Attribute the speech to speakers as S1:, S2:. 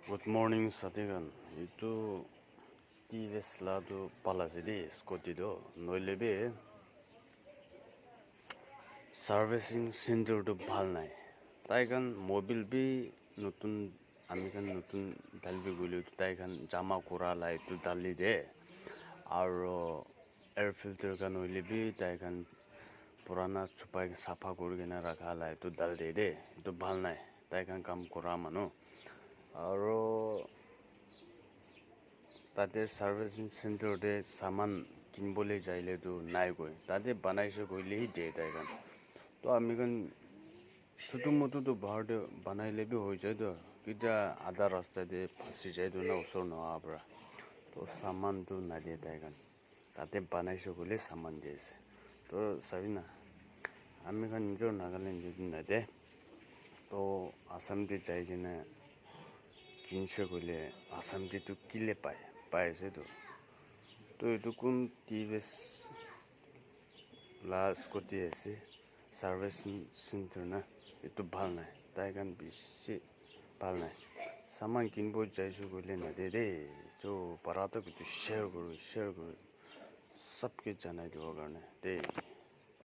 S1: Good morning, Satigan. Itu TVS lado palasidi Scotty do noilebe servicing center to bhal nai. Taigan mobile bi nutun amikan nutun dalbi guli taigan jama kura lai tu dali de aro air filter kan noilebe taigan purana chupai safa kurigena rakha lai tu dal de itu bhal nai. Taigan kam kura manu aro তাতে servicing সেন্টারে সামান কিনবলে যাইলে তো নাই কই তাতে বানাইছে কইলেই দে তাইগান তো আমিগান ছোট মতো তো ভাড়ে বানাইলে বি হয়ে যায় তো কিটা আধা রাস্তাতে ফাঁসি যায় তো না ওসর না আবরা তো সামান তো না দিয়ে তাইগান তাতে বানাইছে কইলে সামান দিয়েছে তো সাবি না আমিগান নিজের নাগাল্যান্ড যদি না দে তো আসামতে যাই কিনা কিনছে কইলে আসামতে তো কিলে পাইছে তো এইটো কোন টিভিএস লাস কোটি আছে সার্ভিসিং সেন্টার না এইটো ভাল নাই তাইগান বেশি ভাল নাই সামান কিনব যাইছো কইলে না দে তো পারাতো কিছু শেয়ার করো সবকে জানাই দেওয়ার কারণে দে